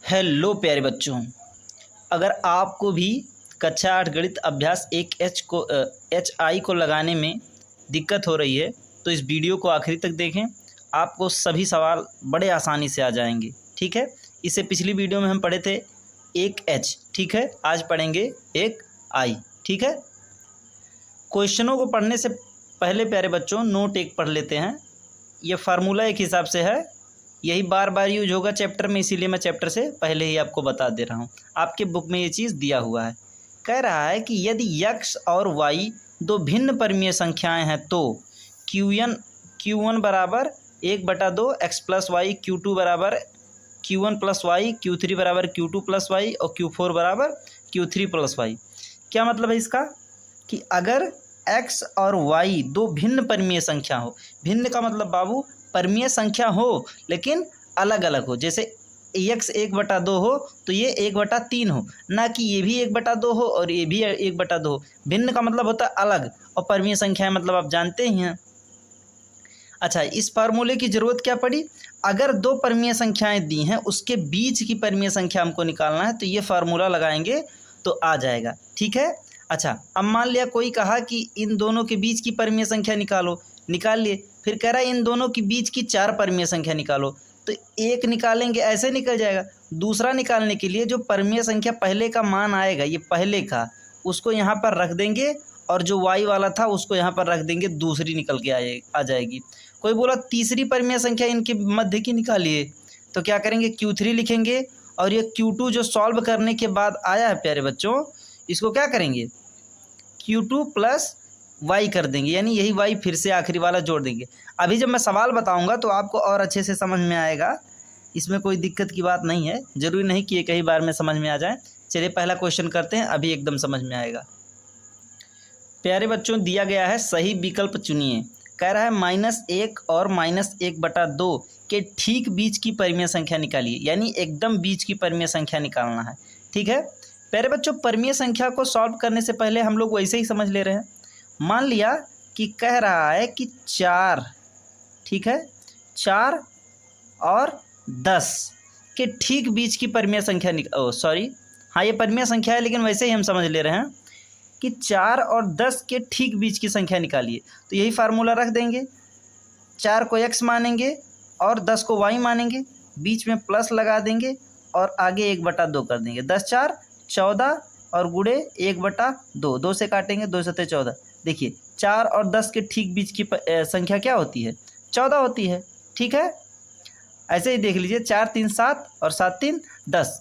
Hello प्यारे बच्चों, अगर आपको भी कक्षा 8 गणित अभ्यास 1 को लगाने में दिक्कत हो रही है तो इस वीडियो को आखिरी तक देखें। आपको सभी सवाल बड़े आसानी से आ जाएंगे। ठीक है, इससे पिछली वीडियो में हम पढ़े थे 1H। ठीक है, आज पढ़ेंगे 1I। ठीक है, क्वेश्चनों को पढ़ने से पहले प्यारे बच्चों नोट एक पढ़ लेते हैं। ये फार्मूला एक हिसाब से है, यही बार बार यूज होगा चैप्टर में, इसीलिए मैं चैप्टर से पहले ही आपको बता दे रहा हूँ। आपके बुक में ये चीज़ दिया हुआ है। कह रहा है कि यदि x और y दो भिन्न परिमेय संख्याएं हैं तो Q1 बराबर 1/2 x प्लस वाई, Q2 बराबर Q1 प्लस वाई, Q3 बराबर Q2 प्लस वाई और Q4 बराबर Q3 प्लस वाई। क्या मतलब है इसका कि अगर x और y दो भिन्न परिमेय संख्या हो, भिन्न का मतलब बाबू परिमेय संख्या हो लेकिन अलग अलग हो, जैसे x 1/2 हो तो ये 1/3 हो, ना कि ये भी 1/2 हो और ये भी 1/2 हो। भिन्न का मतलब होता है अलग, और परिमेय संख्या मतलब आप जानते ही हैं। अच्छा, इस फार्मूले की ज़रूरत क्या पड़ी? अगर दो परिमेय संख्याएं दी हैं उसके बीच की परिमेय संख्या हमको निकालना है तो ये फार्मूला लगाएंगे तो आ जाएगा। ठीक है, अच्छा अब मान लिया कोई कहा कि इन दोनों के बीच की परिमेय संख्या निकालो, निकाल लिए। फिर कह रहा है इन दोनों के बीच की 4 परिमेय संख्या निकालो, तो एक निकालेंगे ऐसे निकल जाएगा। दूसरा निकालने के लिए जो परिमेय संख्या पहले का मान आएगा, ये पहले का, उसको यहाँ पर रख देंगे और जो y वाला था उसको यहाँ पर रख देंगे, दूसरी निकल के आ जाएगी। कोई बोला तीसरी परिमेय संख्या इनके मध्य की निकालिए, तो क्या करेंगे Q3 लिखेंगे और ये Q2 जो सॉल्व करने के बाद आया है प्यारे बच्चों, इसको क्या करेंगे Q2 प्लस y कर देंगे, यानी यही y फिर से आखिरी वाला जोड़ देंगे। अभी जब मैं सवाल बताऊंगा तो आपको और अच्छे से समझ में आएगा, इसमें कोई दिक्कत की बात नहीं है। ज़रूरी नहीं कि एक ही बार में समझ में आ जाए। चलिए पहला क्वेश्चन करते हैं, अभी एकदम समझ में आएगा। प्यारे बच्चों दिया गया है सही विकल्प चुनिए। कह रहा है -1 और -1/2 के ठीक बीच की परिमेय संख्या निकालिए, यानी एकदम बीच की परिमेय संख्या निकालना है। ठीक है प्यारे बच्चों, परिमेय संख्या को सॉल्व करने से पहले हम लोग वैसे ही समझ ले रहे हैं। मान लिया कि कह रहा है कि 4, ठीक है, 4 और 10 के ठीक बीच की परिमेय संख्या हाँ ये परिमेय संख्या है लेकिन वैसे ही हम समझ ले रहे हैं कि 4 और 10 के ठीक बीच की संख्या निकालिए। तो यही फार्मूला रख देंगे, 4 को x मानेंगे और 10 को y मानेंगे, बीच में प्लस लगा देंगे और आगे 1/2 कर देंगे। 10 4 14 और गुणे 1/2, 2 से काटेंगे, 2 7 14। देखिए 4 और 10 के ठीक बीच की संख्या क्या होती है? 14 होती है। ठीक है, ऐसे ही देख लीजिए, 4 3 7 और 7 3 10,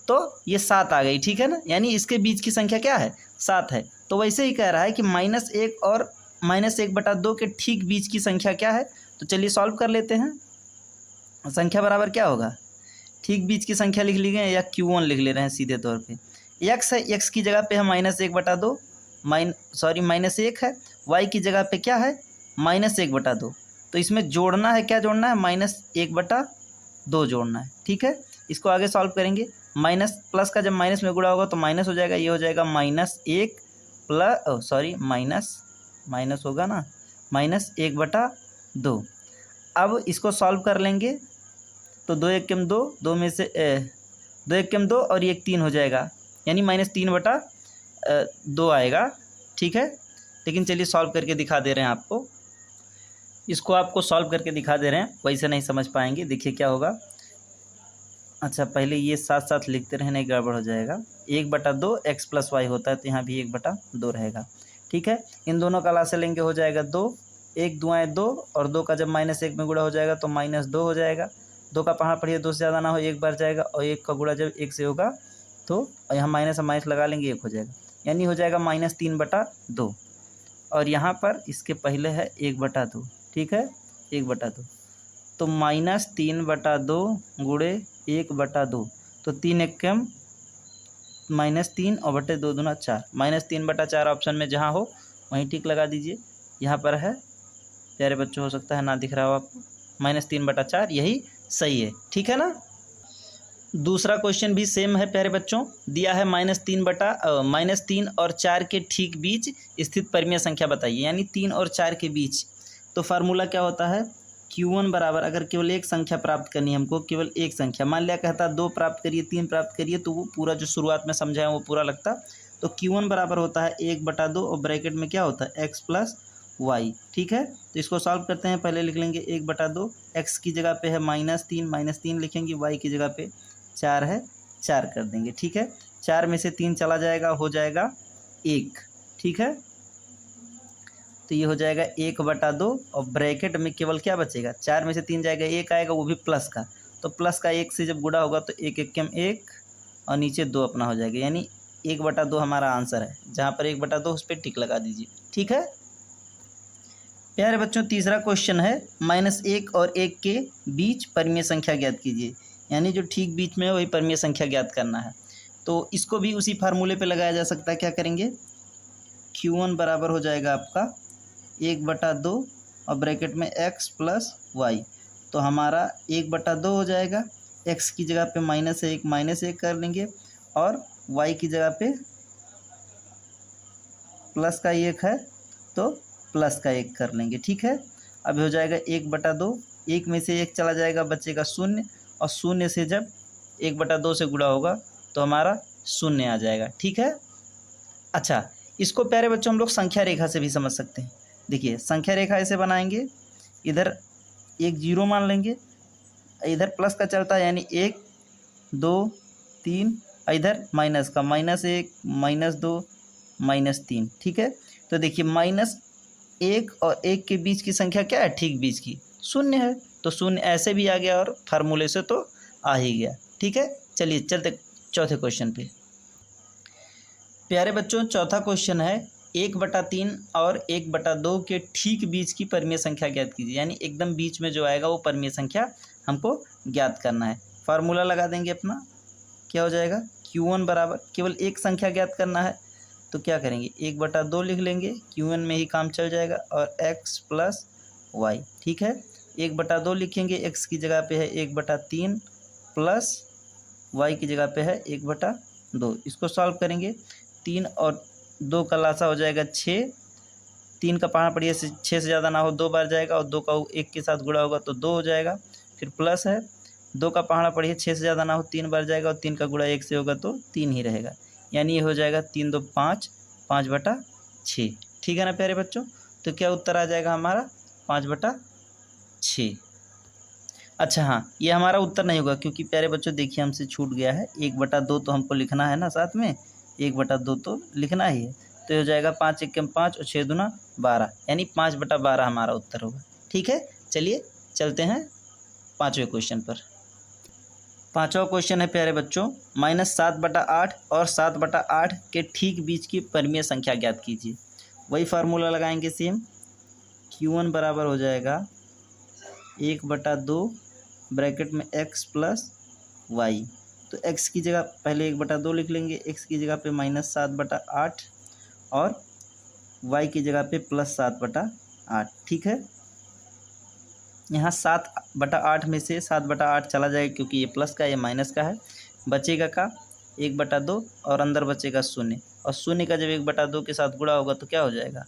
तो ये 7 आ गई। ठीक है ना, यानी इसके बीच की संख्या क्या है? 7 है। तो वैसे ही कह रहा है कि -1 और -1/2 के ठीक बीच की संख्या क्या है? तो चलिए सॉल्व कर लेते हैं। संख्या बराबर क्या होगा? ठीक बीच की संख्या लिख ली गई या Q1 लिख ले रहे हैं सीधे तौर पे। x है, x की जगह पे है -1/2, -1 है। y की जगह पे क्या है? -1/2। तो इसमें जोड़ना है, क्या जोड़ना है? -1/2 जोड़ना है। ठीक है, इसको आगे सॉल्व करेंगे। माइनस प्लस का जब माइनस में गुणा होगा तो माइनस हो जाएगा, ये हो जाएगा -1 प्लस माइनस होगा ना, -1/2। अब इसको सॉल्व कर लेंगे तो 2 1 2, 2 में से 2 1 2 और 1 3 हो जाएगा, यानी -3/2 आएगा। ठीक है, लेकिन चलिए सॉल्व करके दिखा दे रहे हैं आपको, इसको आपको सॉल्व करके दिखा दे रहे हैं, वैसे नहीं समझ पाएंगे। देखिए क्या होगा। अच्छा पहले ये साथ साथ लिखते रहे, नहीं गड़बड़ हो जाएगा। 1/2 x प्लस वाई होता है तो यहाँ भी 1/2 रहेगा। ठीक है, इन दोनों का लासे लेंगे, हो जाएगा 2, 1 2 2 और 2 का जब -1 में गुणा हो जाएगा तो -2 हो जाएगा। 2 का पहाड़ पढ़िए, 2 से ज़्यादा ना हो, 1 बार जाएगा, और 1 का गुणा जब 1 से होगा तो यहाँ माइनस माइनस लगा लेंगे, 1 हो जाएगा, यानी हो जाएगा -3/2। और यहाँ पर इसके पहले है 1/2। ठीक है, 1/2, तो -3/2 गुणे 1/2, तो 3 1 -3 और बटे 2 दूना 4, -3/4 ऑप्शन में जहाँ हो वहीं टिक लगा दीजिए। यहाँ पर है प्यारे बच्चों, हो सकता है ना दिख रहा हो आपको, -3/4 यही सही है। ठीक है ना। दूसरा क्वेश्चन भी सेम है प्यारे बच्चों, दिया है -3 और 4 के ठीक बीच स्थित परिमेय संख्या बताइए, यानी 3 और 4 के बीच। तो फार्मूला क्या होता है? Q1 बराबर, अगर केवल एक संख्या प्राप्त करनी है हमको, केवल एक संख्या, मान लिया कहता 2 प्राप्त करिए, 3 प्राप्त करिए, तो वो पूरा जो शुरुआत में समझाया वो पूरा लगता। तो Q1 बराबर होता है 1/2 और ब्रैकेट में क्या होता है x प्लस वाई। ठीक है, तो इसको सॉल्व करते हैं। पहले लिख लेंगे 1/2, x की जगह पे है -3 लिखेंगे, y की जगह पे 4 है, 4 कर देंगे। ठीक है, 4 में से 3 चला जाएगा, हो जाएगा 1। ठीक है, तो ये हो जाएगा 1/2 और ब्रैकेट में केवल क्या बचेगा, 4 में से 3 जाएगा, 1 आएगा, वो भी प्लस का। तो प्लस का 1 से जब गुणा होगा तो 1 एकम 1 और नीचे 2 अपना हो जाएगा, यानी 1/2 हमारा आंसर है। जहाँ पर 1/2 उस पर टिक लगा दीजिए। ठीक है प्यारे बच्चों, तीसरा क्वेश्चन है -1 और 1 के बीच परिमेय संख्या ज्ञात कीजिए। यानी जो ठीक बीच में है वही परिमेय संख्या ज्ञात करना है। तो इसको भी उसी फार्मूले पे लगाया जा सकता है। क्या करेंगे, Q1 बराबर हो जाएगा आपका 1/2 और ब्रैकेट में x प्लस वाई। तो हमारा 1/2 हो जाएगा, x की जगह पे -1 कर लेंगे और y की जगह पे प्लस का 1 है तो प्लस का 1 कर लेंगे। ठीक है, अब हो जाएगा 1/2, 1 में से 1 चला जाएगा, बचेगा 0 और 0 से जब 1/2 से गुणा होगा तो हमारा 0 आ जाएगा। ठीक है, अच्छा इसको प्यारे बच्चों हम लोग संख्या रेखा से भी समझ सकते हैं। देखिए संख्या रेखा ऐसे बनाएंगे, इधर एक 0 मान लेंगे, इधर प्लस का चलता है यानी 1 2 3, इधर माइनस का -1 -2 -3। ठीक है, तो देखिए -1 और 1 के बीच की संख्या क्या है, ठीक बीच की 0 है, तो 0 ऐसे भी आ गया और फार्मूले से तो आ ही गया। ठीक है, चलिए चलते चौथे क्वेश्चन पे। प्यारे बच्चों, चौथा क्वेश्चन है 1/3 और 1/2 के ठीक बीच की परिमेय संख्या ज्ञात कीजिए। यानी एकदम बीच में जो आएगा वो परिमेय संख्या हमको ज्ञात करना है। फार्मूला लगा देंगे अपना, क्या हो जाएगा, Q1 बराबर, केवल एक संख्या ज्ञात करना है तो क्या करेंगे, 1/2 लिख लेंगे, Q1 में ही काम चल जाएगा, और x प्लस वाई। ठीक है, 1/2 लिखेंगे, x की जगह पे है 1/3 प्लस y की जगह पे है 1/2। इसको सॉल्व करेंगे, 3 और 2 का लासा हो जाएगा 6, 3 का पहाड़ा पड़िए 6 से ज़्यादा ना हो 2 बार जाएगा, और 2 का 1 के साथ गुणा होगा तो 2 हो जाएगा। फिर प्लस है, 2 का पहाड़ा पड़िए 6 से ज़्यादा ना हो 3 बार जाएगा, और 3 का गुणा 1 से होगा तो 3 ही रहेगा। यानी ये हो जाएगा 3 2 5, 5/6। ठीक है ना प्यारे बच्चों, तो क्या उत्तर आ जाएगा हमारा 5/6। अच्छा हाँ, ये हमारा उत्तर नहीं होगा क्योंकि प्यारे बच्चों देखिए हमसे छूट गया है 1/2 तो हमको लिखना है ना, साथ में 1/2 तो लिखना ही है। तो हो जाएगा 5 एकम 5 और 6 दूना 12, यानी 5/12 हमारा उत्तर होगा। ठीक है, चलिए चलते हैं पाँचवें क्वेश्चन पर। पाँचवा क्वेश्चन है प्यारे बच्चों, -7/8 और 7/8 के ठीक बीच की परिमेय संख्या ज्ञात कीजिए। वही फार्मूला लगाएंगे सेम, Q1 बराबर हो जाएगा 1/2 ब्रैकेट में x प्लस वाई। तो x की जगह पहले 1/2 लिख लेंगे, x की जगह पे -7/8 और y की जगह पे +7/8। ठीक है, यहाँ 7/8 में से 7/8 चला जाएगा क्योंकि ये प्लस का ये माइनस का है, बचेगा का 1/2 और अंदर बचेगा 0, और 0 का जब 1/2 के साथ गुणा होगा तो क्या हो जाएगा,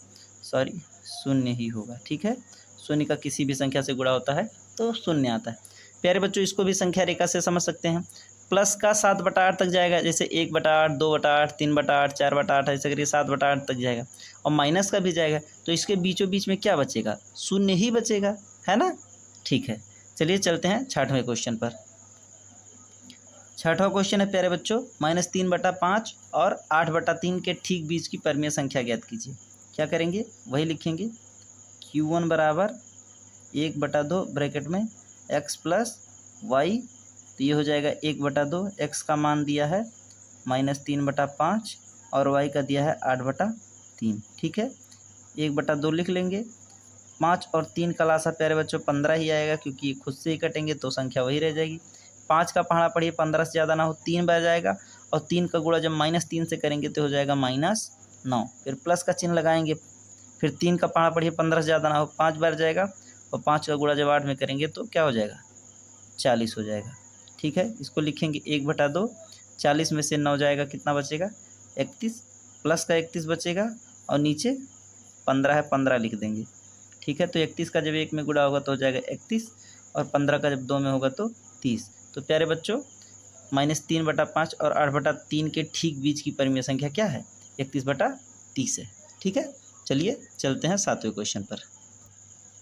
0 ही होगा। ठीक है, 0 का किसी भी संख्या से गुणा होता है तो 0 आता है। प्यारे बच्चों इसको भी संख्या रेखा से समझ सकते हैं, प्लस का 7/8 तक जाएगा, जैसे 1/8 2/8 3/8 4/8 ऐसे करके 7/8 तक जाएगा, और माइनस का भी जाएगा, तो इसके बीचों बीच में क्या बचेगा, 0 ही बचेगा, है ना। ठीक है, चलिए चलते हैं छठवें क्वेश्चन पर। छठवां क्वेश्चन है प्यारे बच्चों, -3/5 और 8/3 के ठीक बीच की परिमेय संख्या ज्ञात कीजिए। क्या करेंगे, वही लिखेंगे, Q1 बराबर 1/2 ब्रैकेट में x प्लस वाई। तो ये हो जाएगा 1/2, x का मान दिया है -3/5 और y का दिया है 8/3। ठीक है, 1/2 लिख लेंगे, 5 और 3 का लासा प्यारे बच्चों 15 ही आएगा क्योंकि ये खुद से ही कटेंगे तो संख्या वही रह जाएगी। 5 का पहाड़ा पढ़िए 15 से ज़्यादा ना हो 3 बार जाएगा, और 3 का गुणा जब -3 से करेंगे तो हो जाएगा -9। फिर प्लस का चिन्ह लगाएंगे, फिर 3 का पहाड़ा पढ़िए 15 से ज़्यादा ना हो 5 बार जाएगा, और 5 का गुणा जब 8 में करेंगे तो क्या हो जाएगा, 40 हो जाएगा। ठीक है, इसको लिखेंगे 1/2, 40 में से 9 जाएगा, कितना बचेगा 31, प्लस का 31 बचेगा, और नीचे 15 है 15 लिख देंगे। ठीक है। तो 31 का जब 1 में गुणा होगा तो हो जाएगा 31, और 15 का जब 2 में होगा तो 30। तो प्यारे बच्चों -3/5 और 8/3 के ठीक बीच की परिमेय संख्या क्या है? 31/30 है। ठीक है, चलिए चलते हैं 7वें क्वेश्चन पर।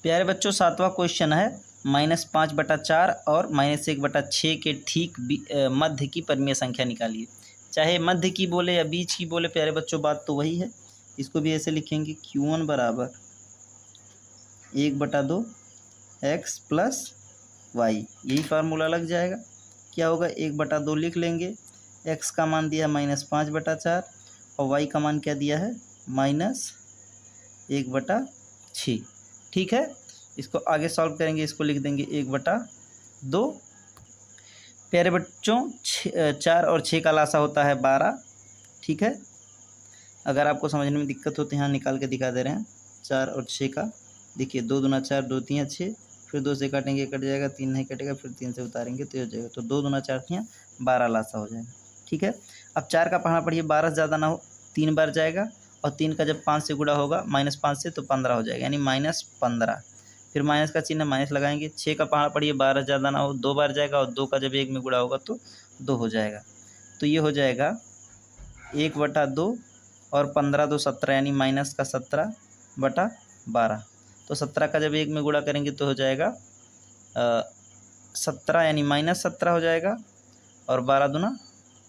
प्यारे बच्चों 7वां क्वेश्चन है -5/4 और -1/6 के ठीक मध्य की परिमेय संख्या निकालिए। चाहे मध्य की बोले या बीच की बोले प्यारे बच्चों, बात तो वही है। इसको भी ऐसे लिखेंगे Q1 बराबर 1/2 x प्लस y, यही फार्मूला लग जाएगा। क्या होगा, 1/2 लिख लेंगे, x का मान दिया है -5/4 और y का मान क्या दिया है -1/6। ठीक है, इसको आगे सॉल्व करेंगे, इसको लिख देंगे 1/2। प्यारे बच्चों 4 और 6 का लासा होता है 12। ठीक है, अगर आपको समझने में दिक्कत हो तो यहाँ निकाल के दिखा दे रहे हैं। 4 और 6 का देखिए, 2 दूना 4, 2 3 6, फिर 2 से काटेंगे कट जाएगा, 3 नहीं कटेगा, फिर 3 से उतारेंगे तो हो जाएगा। तो 2 दूना 4 3 12 लासा हो जाएगा। ठीक है, अब 4 का पढ़ना पढ़िए, 12 से ज़्यादा ना हो, 3 बार जाएगा, और 3 का जब 5 से गुणा होगा -5 से तो 15 हो जाएगा, यानी -15। फिर माइनस का चिन्ह माइनस लगाएंगे। 6 का पढ़ना पढ़िए, 12 ज़्यादा ना हो, 2 बार जाएगा, और 2 का जब 1 में गुणा होगा तो 2 हो जाएगा। तो ये हो जाएगा 1/2 और 15 2 17, यानी माइनस का 17/12। तो 17 का जब 1 में गुणा करेंगे तो हो जाएगा 17, यानी -17 हो जाएगा, और 12 दूना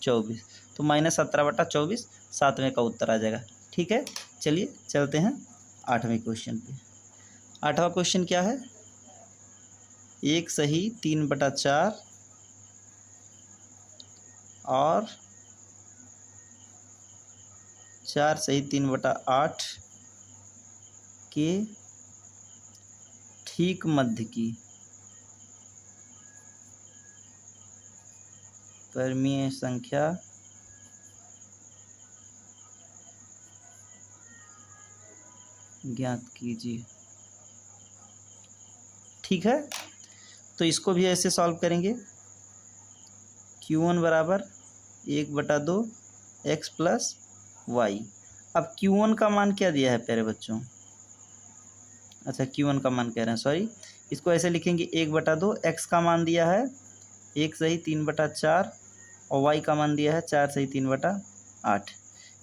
24, तो -17/24 7वें का उत्तर आ जाएगा। ठीक है, चलिए चलते हैं 8वें क्वेश्चन पे। 8वां क्वेश्चन क्या है, 1 सही 3/4 और 4 सही 3/8 के ठीक मध्य की परिमेय संख्या ज्ञात कीजिए। ठीक है, तो इसको भी ऐसे सॉल्व करेंगे। Q1 बराबर 1/2 x प्लस y। अब Q1 का मान क्या दिया है प्यारे बच्चों? अच्छा, Q1 का मान कह रहे हैं, सॉरी। इसको ऐसे लिखेंगे 1/2, x का मान दिया है 1 सही 3/4 और y का मान दिया है 4 सही 3/8।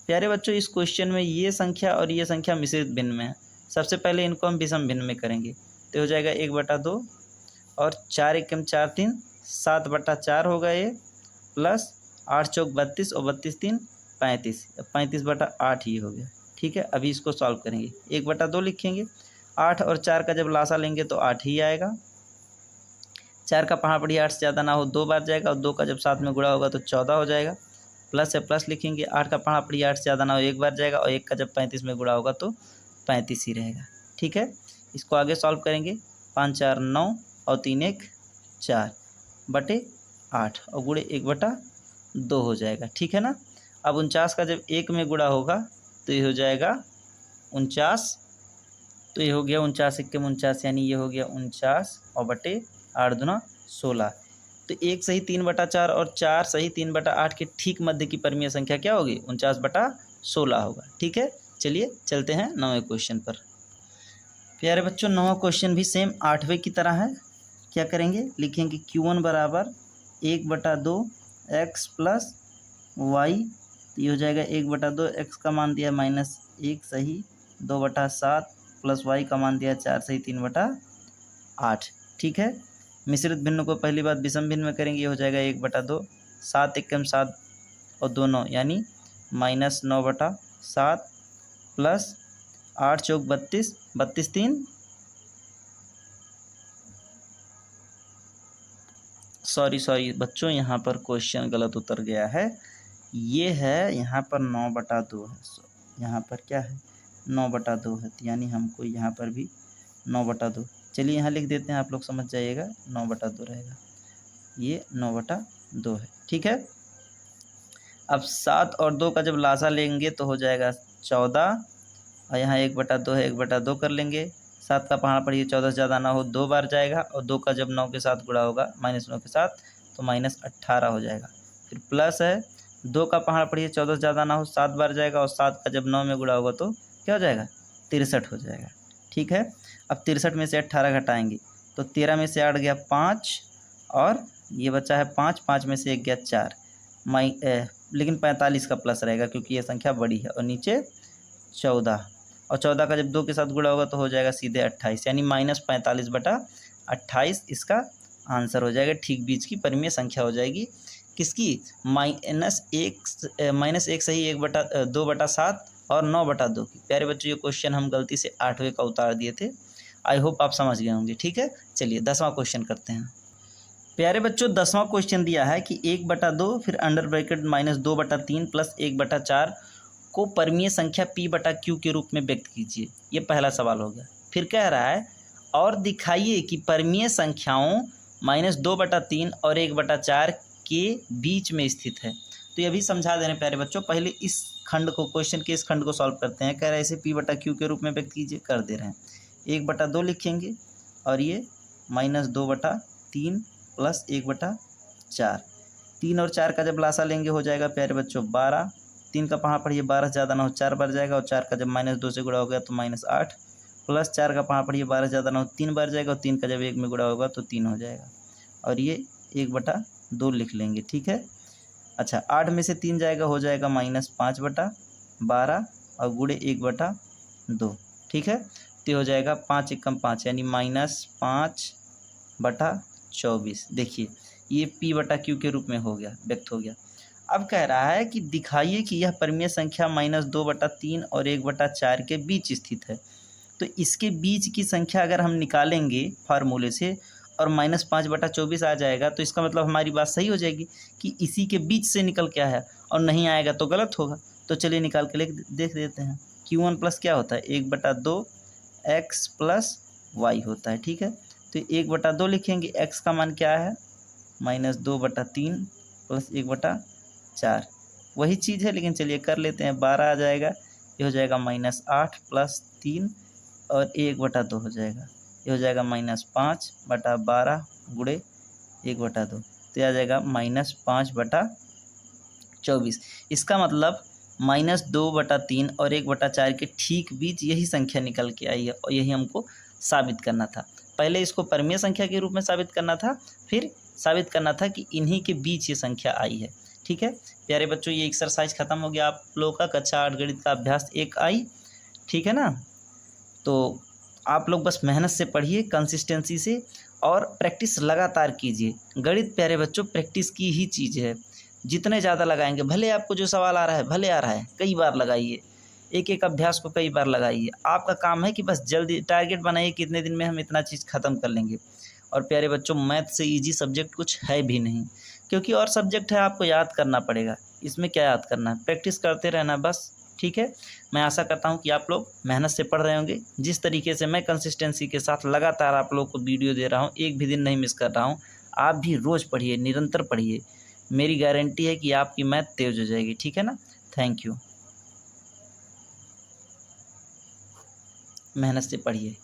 प्यारे बच्चों इस क्वेश्चन में ये संख्या और ये संख्या मिश्रित भिन्न में है। सबसे पहले इनको हम विषम भिन्न में करेंगे, तो हो जाएगा 1/2 और 4 एकम 4 3 7/4 होगा ये, प्लस 8 चौक 32 और 32 3 35, 35/8 ही हो गया। ठीक है, अभी इसको सॉल्व करेंगे। 1/2 लिखेंगे, 8 और 4 का जब लासा लेंगे तो 8 ही आएगा। 4 का पढ़ा पढ़िए 8 से ज़्यादा ना हो, 2 बार जाएगा, और 2 का जब 7 में गुणा होगा तो 14 हो जाएगा। प्लस है, प्लस लिखेंगे, 8 का पढ़ा पढ़िए 8 से ज़्यादा ना हो, 1 बार जाएगा, और 1 का जब 35 में गुणा होगा तो 35 ही रहेगा। ठीक है, इसको आगे सॉल्व करेंगे। 5 4 9 और 3 1 4/8 और गुणे 1/2 हो जाएगा। ठीक है ना। अब 49 का जब 1 में गुणा होगा तो ये हो जाएगा 49, तो ये हो गया 49 1 49, यानी ये हो गया 49 और बटे 8 दूना 16। तो 1 सही 3/4 और 4 सही 3/8 के ठीक मध्य की परिमेय संख्या क्या होगी? 49/16 होगा। ठीक है, चलिए चलते हैं 9वें क्वेश्चन पर। प्यारे बच्चों 9वां क्वेश्चन भी सेम 8वें की तरह है। क्या करेंगे, लिखेंगे Q1 बराबर 1/2 x प्लस y। तो ये हो जाएगा 1/2, x का मान दिया -1 सही 2/7 प्लस y का मान दिया 4 सही 3/8। ठीक है, मिश्रित भिन्न को पहली बात विषम भिन्न में करेंगे, ये हो जाएगा 1/2, 7 एकम 7 और 2 9, यानी -9/7 प्लस 8 चौक 32, 32 3 सॉरी बच्चों, यहाँ पर क्वेश्चन गलत उतर गया है। ये है यहाँ पर 9/2 है, यहाँ पर क्या है 9/2 है, यानी हमको यहाँ पर भी 9/2। चलिए यहाँ लिख देते हैं, आप लोग समझ जाइएगा, 9/2 रहेगा, ये 9/2 है। ठीक है, अब 7 और 2 का जब लासा लेंगे तो हो जाएगा 14, और यहाँ 1/2 है, 1/2 कर लेंगे। 7 का पहाड़ा पढ़िए 14 से ज़्यादा ना हो, 2 बार जाएगा, और 2 का जब 9 के साथ गुणा होगा -9 के साथ तो -18 हो जाएगा। फिर प्लस है, 2 का पहाड़ा पढ़िए 14 से ज़्यादा ना हो, 7 बार जाएगा, और 7 का जब 9 में गुणा होगा तो क्या हो जाएगा 63 हो जाएगा। ठीक है, अब 63 में से 18 घटाएंगे तो 13 में से 8 गया 5 और ये बचा है 5, 5 में से 1 गया 4 लेकिन 45 का प्लस रहेगा क्योंकि ये संख्या बड़ी है। और नीचे 14 और 14 का जब 2 के साथ गुणा होगा तो हो जाएगा सीधे 28, यानी -45/28 इसका आंसर हो जाएगा। ठीक बीच की परिमेय संख्या हो जाएगी किसकी, -1 सही 2/7 और 9/2 की। प्यारे बच्चों ये क्वेश्चन हम गलती से 8वें का उतार दिए थे। आई होप आप समझ गए होंगे। ठीक है, चलिए 10वां क्वेश्चन करते हैं। प्यारे बच्चों 10वां क्वेश्चन दिया है कि 1/2 फिर अंडर ब्रैकेट -2/3 प्लस 1/4 को परमीय संख्या p/q के रूप में व्यक्त कीजिए। ये पहला सवाल हो गया। फिर कह रहा है और दिखाइए कि परमीय संख्याओं -2/3 और 1/4 के बीच में स्थित है। तो ये भी समझा दे रहे हैं प्यारे बच्चों। पहले इस खंड को, क्वेश्चन के इस खंड को सॉल्व करते हैं। कह रहा है इसे p/q के रूप में व्यक्त कीजिए, कर दे रहे हैं। 1/2 लिखेंगे और ये -2/3 प्लस 1/4। 3 और 4 का जब लासा लेंगे हो जाएगा प्यारे बच्चों 12। 3 का पहाड़ पढ़िए 12 ज़्यादा ना हो 4 बार जाएगा और 4 का जब -2 से गुणा हो गया तो -8 प्लस 4 का पहाड़ पढ़िए 12 ज़्यादा ना हो 3 बार जाएगा और 3 का जब 1 में गुणा होगा तो 3 हो जाएगा और ये 1/2 लिख लेंगे। ठीक है, अच्छा 8 में से 3 जाएगा हो जाएगा -5/12 और गुणे 1/2। ठीक है, तो हो जाएगा 5 एकम 5 यानी -5/24। देखिए ये p/q के रूप में हो गया, व्यक्त हो गया। अब कह रहा है कि दिखाइए कि यह परमीय संख्या -2/3 और 1/4 के बीच स्थित है। तो इसके बीच की संख्या अगर हम निकालेंगे फार्मूले से और -5/24 आ जाएगा तो इसका मतलब हमारी बात सही हो जाएगी कि इसी के बीच से निकल के आया और नहीं आएगा तो गलत होगा। तो चलिए निकाल के देख देते हैं। q1 प्लस क्या होता है 1/2 x प्लस y होता है। ठीक है, तो 1/2 लिखेंगे, x का मान क्या है -2/3 प्लस 1/4 वही चीज़ है, लेकिन चलिए कर लेते हैं। 12 आ जाएगा, ये हो जाएगा -8 प्लस 3 और 1/2 हो जाएगा, ये हो जाएगा -5/12 गुणे 1/2, तो आ जाएगा -5/24। इसका मतलब -2/3 और 1/4 के ठीक बीच यही संख्या निकल के आई है और यही हमको साबित करना था। पहले इसको परमीय संख्या के रूप में साबित करना था, फिर साबित करना था कि इन्हीं के बीच ये संख्या आई है। ठीक है प्यारे बच्चों, ये एक्सरसाइज खत्म हो गया आप लोगों का कक्षा 8 गणित का अभ्यास 1I। ठीक है ना, तो आप लोग बस मेहनत से पढ़िए, कंसिस्टेंसी से, और प्रैक्टिस लगातार कीजिए। गणित प्यारे बच्चों प्रैक्टिस की ही चीज़ है। जितने ज़्यादा लगाएंगे, भले आपको जो सवाल आ रहा है भले आ रहा है, कई बार लगाइए, एक एक अभ्यास को कई बार लगाइए। आपका काम है कि बस जल्दी टारगेट बनाइए कितने दिन में हम इतना चीज़ ख़त्म कर लेंगे। और प्यारे बच्चों मैथ से ईजी सब्जेक्ट कुछ है भी नहीं, क्योंकि और सब्जेक्ट है आपको याद करना पड़ेगा, इसमें क्या याद करना है, प्रैक्टिस करते रहना बस। ठीक है, मैं आशा करता हूं कि आप लोग मेहनत से पढ़ रहे होंगे। जिस तरीके से मैं कंसिस्टेंसी के साथ लगातार आप लोगों को वीडियो दे रहा हूं, एक भी दिन नहीं मिस कर रहा हूं, आप भी रोज़ पढ़िए, निरंतर पढ़िए। मेरी गारंटी है कि आपकी मैथ तेज हो जाएगी। ठीक है ना, थैंक यू, मेहनत से पढ़िए।